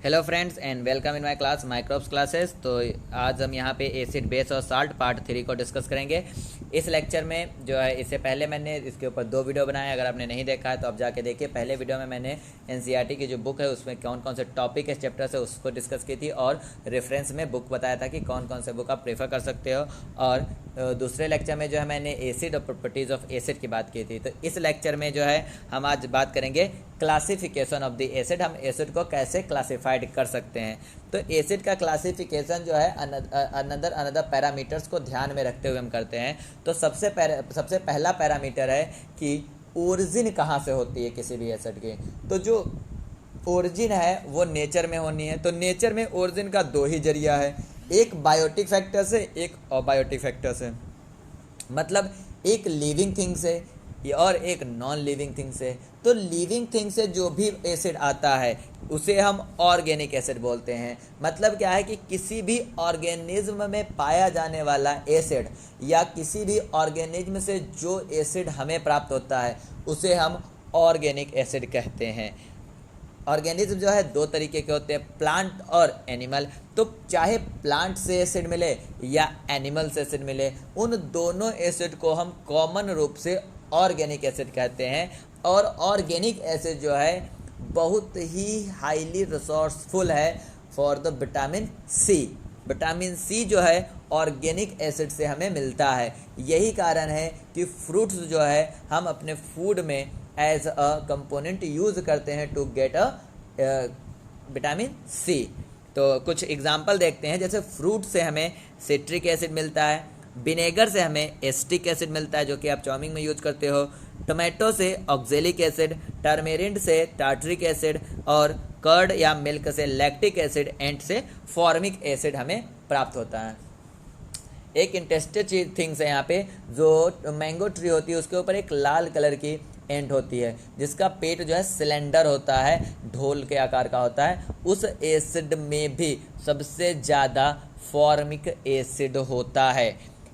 Hello friends and welcome in my class microbes classes. तो आज हम यहाँ पे एसिड बेस और साल्ट पार्ट 3 को डिस्कस करेंगे। इस लेक्चर में जो है इससे पहले मैंने इसके ऊपर 2 वीडियो बनाए। अगर आपने नहीं देखा है तो आप जाके देखिए। पहले वीडियो में मैंने एनसीईआरटी की जो बुक है उसमें कौन कौन से टॉपिक है चैप्टर से उसको डिस्कस की थी और रेफरेंस में बुक बताया था कि कौन कौन से बुक आप प्रेफर कर सकते हो। और दूसरे लेक्चर में जो है मैंने एसिड और प्रॉपर्टीज़ ऑफ एसिड की बात की थी। तो इस लेक्चर में जो है हम आज बात करेंगे क्लासिफिकेशन ऑफ द एसिड। हम एसिड को कैसे क्लासिफाइड कर सकते हैं। तो एसिड का क्लासिफिकेशन जो है अनदर पैरामीटर्स को ध्यान में रखते हुए हम करते हैं। तो सबसे पहला पैरामीटर है कि ओरिजिन कहाँ से होती है किसी भी एसिड की। तो जो ओरिजिन है वो नेचर में होनी है। तो नेचर में ओरिजिन का 2 ही जरिया है, एक बायोटिक फैक्टर से, एक अबायोटिक फैक्टर से। मतलब एक लिविंग थिंग से और एक नॉन लिविंग थिंग से। तो लिविंग थिंग से जो भी एसिड आता है उसे हम ऑर्गेनिक एसिड बोलते हैं। मतलब क्या है कि किसी भी ऑर्गेनिज्म में पाया जाने वाला एसिड या किसी भी ऑर्गेनिज्म से जो एसिड हमें प्राप्त होता है उसे हम ऑर्गेनिक एसिड कहते हैं। ऑर्गेनिज्म जो है 2 तरीके के होते हैं, प्लांट और एनिमल। तो चाहे प्लांट से एसिड मिले या एनिमल से एसिड मिले, उन दोनों एसिड को हम कॉमन रूप से ऑर्गेनिक एसिड कहते हैं। और ऑर्गेनिक एसिड जो है बहुत ही हाईली रिसोर्सफुल है for the vitamin C. Vitamin C जो है ऑर्गेनिक एसिड से हमें मिलता है। यही कारण है कि फ्रूट्स जो है हम अपने फूड में एज अ कंपोनेंट यूज करते हैं to get a vitamin C. तो कुछ एग्जांपल देखते हैं। जैसे फ्रूट से हमें सिट्रिक एसिड मिलता है, विनेगर से हमें एस्टिक एसिड मिलता है जो कि आप चाउमीन में यूज करते हो, टोमेटो से ऑक्जेलिक एसिड, टर्मेरिंड से टार्टरिक एसिड और कर्ड या मिल्क से लैक्टिक एसिड, एंड से फॉर्मिक एसिड हमें प्राप्त होता है। एक इंटरेस्टिंग थिंग्स है यहाँ पे, जो मैंगो ट्री होती है उसके ऊपर एक लाल कलर की एंट होती है जिसका पेट जो है सिलेंडर होता है, ढोल के आकार का होता है। उस एसिड में भी सबसे ज़्यादा फॉर्मिक एसिड होता है।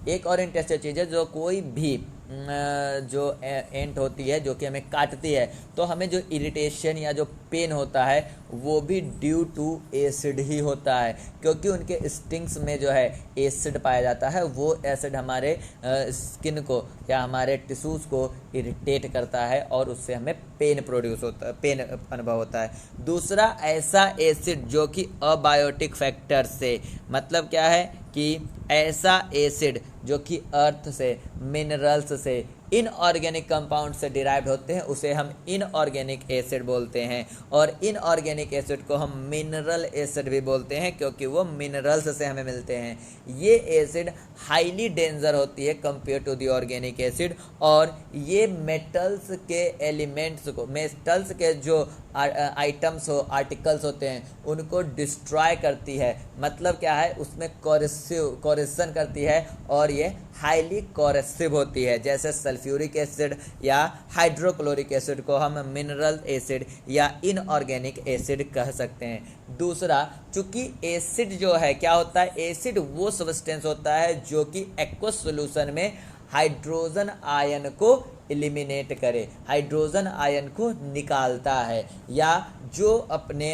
एक और इंटरेस्टिंग चीज़ है, जो कोई भी जो एंट होती है जो कि हमें काटती है तो हमें जो इरिटेशन या जो पेन होता है वो भी ड्यू टू एसिड ही होता है, क्योंकि उनके स्टिंग्स में जो है एसिड पाया जाता है। वो एसिड हमारे स्किन को या हमारे टिश्यूज़ को इरिटेट करता है और उससे हमें पेन प्रोड्यूस होता है, पेन अनुभव होता है। दूसरा ऐसा एसिड जो कि अबायोटिक फैक्टर से, मतलब क्या है कि ऐसा एसिड जो कि अर्थ से, मिनरल्स से, इनऑर्गेनिक कंपाउंड से डिराइव्ड होते हैं उसे हम इनऑर्गेनिक एसिड बोलते हैं। और इनऑर्गेनिक एसिड को हम मिनरल एसिड भी बोलते हैं क्योंकि वो मिनरल्स से हमें मिलते हैं। ये एसिड हाईली डेंजर होती है compare to the organic acid. और ये मेटल्स के एलिमेंट्स को, मेटल्स के जो आइटम्स हो, आर्टिकल्स होते हैं उनको डिस्ट्रॉय करती है। मतलब क्या है, उसमें कोरेशन करती है और ये हाईली कोरेसिव होती है। जैसे सल्फ्यूरिक एसिड या हाइड्रोक्लोरिक एसिड को हम मिनरल एसिड या इनऑर्गेनिक एसिड कह सकते हैं। दूसरा, चूंकि एसिड जो है क्या होता है, एसिड वो सब्सटेंस होता है जो कि एक्वस सॉल्यूशन में हाइड्रोजन आयन को एलिमिनेट करे, हाइड्रोजन आयन को निकालता है, या जो अपने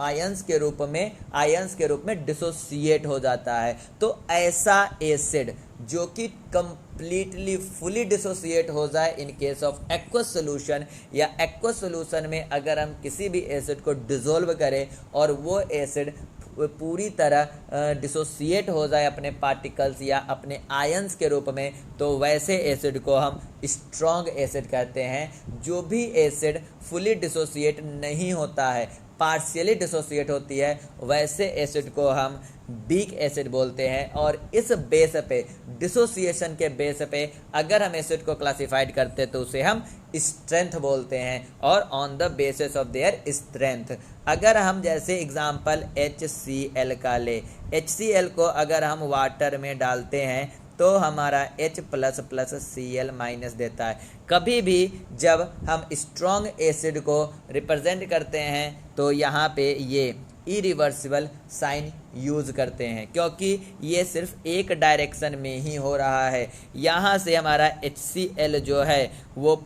आयंस के रूप में डिसोसिएट हो जाता है। तो ऐसा एसिड जो कि कंप्लीटली फुली डिसोसिएट हो जाए in case of aqueous solution, या एक्वस सॉल्यूशन में अगर हम किसी भी एसिड को डिसॉल्व करें और वो एसिड पूरी तरह डिसोसिएट हो जाए अपने पार्टिकल्स या अपने आयंस के रूप में, तो वैसे एसिड को हम स्ट्रॉन्ग एसिड कहते हैं। जो भी एसिड फुली डिसोसिएट नहीं होता है, पार्शियली डिसोसिएट होती है, वैसे एसिड को हम वीक एसिड बोलते हैं। और इस बेस पे, डिसोसिएशन के बेस पे अगर हम एसिड को क्लासिफाइड करते हैं तो उसे हम स्ट्रेंथ बोलते हैं, और on the basis of their strength. अगर हम जैसे एग्जांपल HCl का ले, HCl को अगर हम वाटर में डालते हैं तो हमारा H++Cl- देता है। कभी भी जब हम स्ट्रॉन्ग एसिड को रिप्रेजेंट करते हैं तो यहाँ पे ये इरिवर्सिबल साइन यूज़ करते हैं, क्योंकि ये सिर्फ एक डायरेक्शन में ही हो रहा है। यहाँ से हमारा HCl जो है वो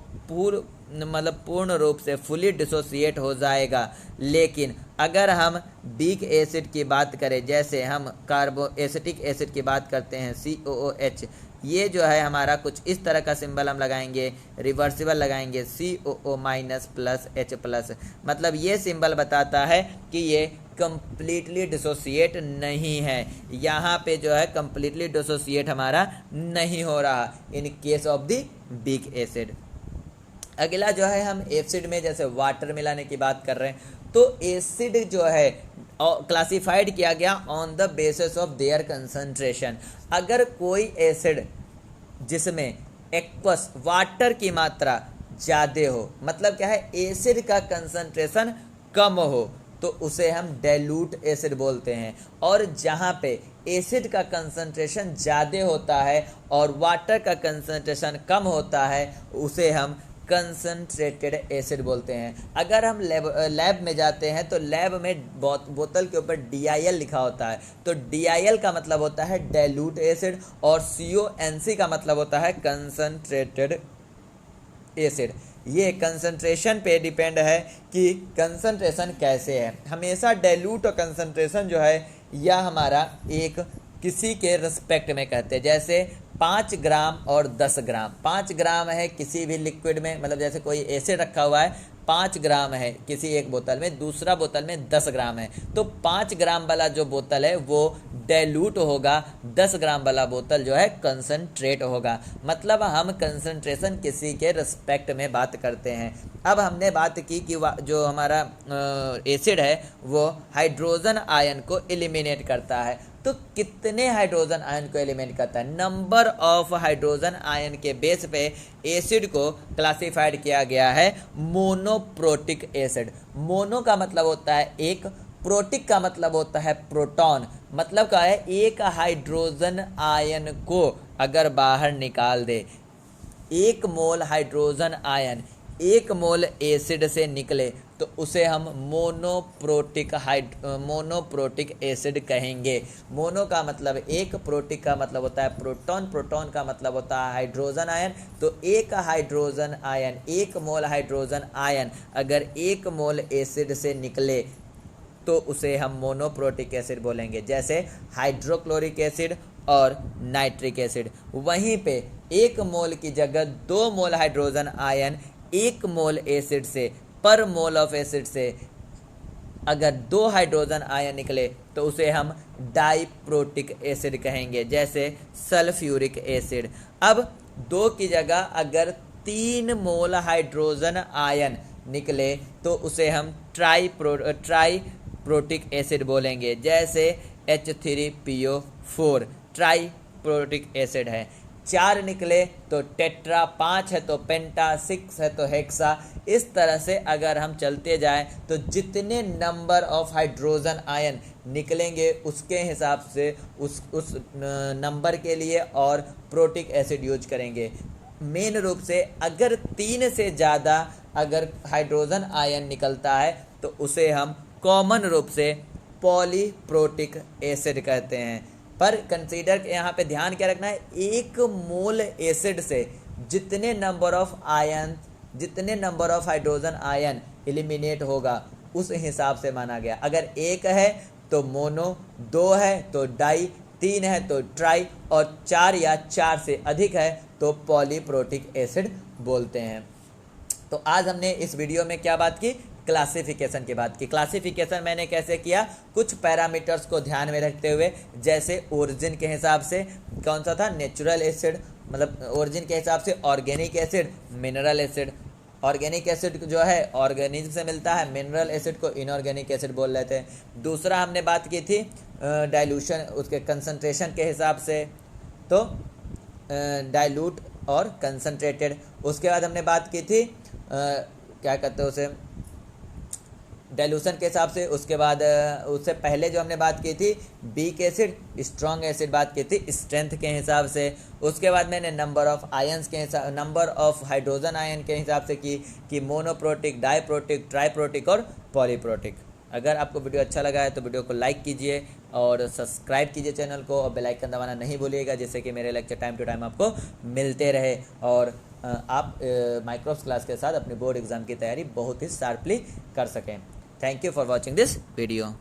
मतलब पूर्ण रूप से फुली डिसोसिएट हो जाएगा। लेकिन अगर हम वीक एसिड की बात करें, जैसे हम कार्बोएसिटिक एसिड की बात करते हैं COOH, ये जो है हमारा कुछ इस तरह का सिंबल हम लगाएंगे, रिवर्सिबल लगाएंगे COO माइनस प्लस H+, मतलब ये सिंबल बताता है कि ये कंप्लीटली डिसोसिएट नहीं है। यहाँ पे जो है कंप्लीटली डिसोसिएट हमारा नहीं हो रहा in case of the weak acid. अगला जो है हम एसिड में जैसे वाटर मिलाने की बात कर रहे हैं, तो एसिड जो है क्लासिफाइड किया गया on the basis of their concentration. अगर कोई एसिड जिसमें एक्वस वाटर की मात्रा ज़्यादा हो, मतलब क्या है, एसिड का कंसंट्रेशन कम हो, तो उसे हम डाइल्यूट एसिड बोलते हैं। और जहाँ पे एसिड का कंसंट्रेशन ज़्यादा होता है और वाटर का कंसंट्रेशन कम होता है, उसे हम कंसंट्रेटेड एसिड बोलते हैं। अगर हम लैब में जाते हैं तो लैब में बोतल के ऊपर DIL लिखा होता है, तो DIL का मतलब होता है डाइल्यूट एसिड और CONC का मतलब होता है कंसंट्रेटेड एसिड। ये कंसंट्रेशन पे डिपेंड है कि कंसंट्रेशन कैसे है। हमेशा डाइल्यूट और कंसंट्रेशन जो है यह हमारा एक किसी के रिस्पेक्ट में कहते हैं, जैसे 5 ग्राम और 10 ग्राम। 5 ग्राम है किसी भी लिक्विड में, मतलब जैसे कोई एसिड रखा हुआ है 5 ग्राम है किसी एक बोतल में, दूसरा बोतल में 10 ग्राम है, तो 5 ग्राम वाला जो बोतल है वो डाइल्यूट होगा, 10 ग्राम वाला बोतल जो है कंसंट्रेट होगा। मतलब हम कंसंट्रेशन किसी के रिस्पेक्ट में बात करते हैं। अब हमने बात की कि जो हमारा एसिड है वो हाइड्रोजन आयन को एलिमिनेट करता है, तो कितने हाइड्रोजन आयन को एलिमिनेट करता है? नंबर ऑफ हाइड्रोजन आयन के बेस पे एसिड को क्लासिफाइड किया गया है मोनोप्रोटिक एसिड। मोनो का मतलब होता है एक, प्रोटिक का मतलब होता है प्रोटॉन, मतलब क्या है, एक हाइड्रोजन आयन को अगर बाहर निकाल दे, 1 मोल हाइड्रोजन आयन 1 मोल एसिड से निकले, तो उसे हम मोनोप्रोटिक एसिड कहेंगे। मोनो का मतलब एक, प्रोटिक का मतलब होता है प्रोटॉन, प्रोटॉन का मतलब होता है हाइड्रोजन आयन। तो एक हाइड्रोजन आयन, 1 मोल हाइड्रोजन आयन अगर 1 मोल एसिड से निकले तो उसे हम मोनोप्रोटिक एसिड बोलेंगे, जैसे हाइड्रोक्लोरिक एसिड और नाइट्रिक एसिड। वहीं पे 1 मोल की जगह 2 मोल हाइड्रोजन आयन 1 मोल एसिड से, पर मोल ऑफ एसिड से अगर 2 हाइड्रोजन आयन निकले तो उसे हम डाइप्रोटिक एसिड कहेंगे, जैसे सल्फ्यूरिक एसिड। अब 2 की जगह अगर 3 मोल हाइड्रोजन आयन निकले तो उसे हम ट्राइप्रोटिक एसिड बोलेंगे, जैसे H3PO4 ट्राइप्रोटिक एसिड है। 4 निकले तो टेट्रा, 5 है तो पेंटा, 6 है तो हेक्सा। इस तरह से अगर हम चलते जाएं तो जितने नंबर ऑफ हाइड्रोजन आयन निकलेंगे उसके हिसाब से उस नंबर के लिए और प्रोटिक एसिड यूज करेंगे। मेन रूप से अगर 3 से ज़्यादा अगर हाइड्रोजन आयन निकलता है तो उसे हम कॉमन रूप से पॉलीप्रोटिक एसिड कहते हैं। पर कंसीडर यहाँ पे ध्यान क्या रखना है, 1 मोल एसिड से जितने number of hydrogen ion eliminate होगा उस हिसाब से माना गया। अगर 1 है तो मोनो, 2 है तो डाई, 3 है तो ट्राई और 4 या 4 से अधिक है तो पॉलीप्रोटिक एसिड बोलते हैं। तो आज हमने इस वीडियो में क्या बात की, क्लासिफिकेशन की बात की। क्लासिफिकेशन मैंने कैसे किया, कुछ पैरामीटर्स को ध्यान में रखते हुए, जैसे ओरिजिन के हिसाब से कौन सा था, नेचुरल एसिड, मतलब ओरिजिन के हिसाब से organic acid, mineral acid. Organic acid जो है ऑर्गेनिज्म से मिलता है, मिनरल एसिड को इनऑर्गेनिक एसिड बोल रहे थे। दूसरा हमने बात की थी डाइल्यूशन, उसके कंसंट्रेशन के हिसाब से, तो डाइल्यूट और कंसंट्रेटेड। उसके बाद हमने बात की थी क्या कहते हैं उसे, डाइल्यूशन के हिसाब से। उसके बाद उससे पहले जो हमने बात की थी वीक एसिड, स्ट्रॉन्ग एसिड बात की थी स्ट्रेंथ के हिसाब से। उसके बाद मैंने नंबर ऑफ आयंस के हिसाब, नंबर ऑफ हाइड्रोजन आयन के हिसाब से की कि मोनोप्रोटिक, डाइप्रोटिक, ट्राइप्रोटिक और पॉलीप्रोटिक। अगर आपको वीडियो अच्छा लगा है तो वीडियो को लाइक कीजिए और सब्सक्राइब कीजिए चैनल को, और बेल आइकन दबाना नहीं भूलिएगा, जिससे कि मेरे लेक्चर टाइम टू टाइम आपको मिलते रहे और आप माइक्रोस क्लास के साथ अपनी बोर्ड एग्ज़ाम की तैयारी बहुत ही शार्पली कर सकें। Thank you for watching this video.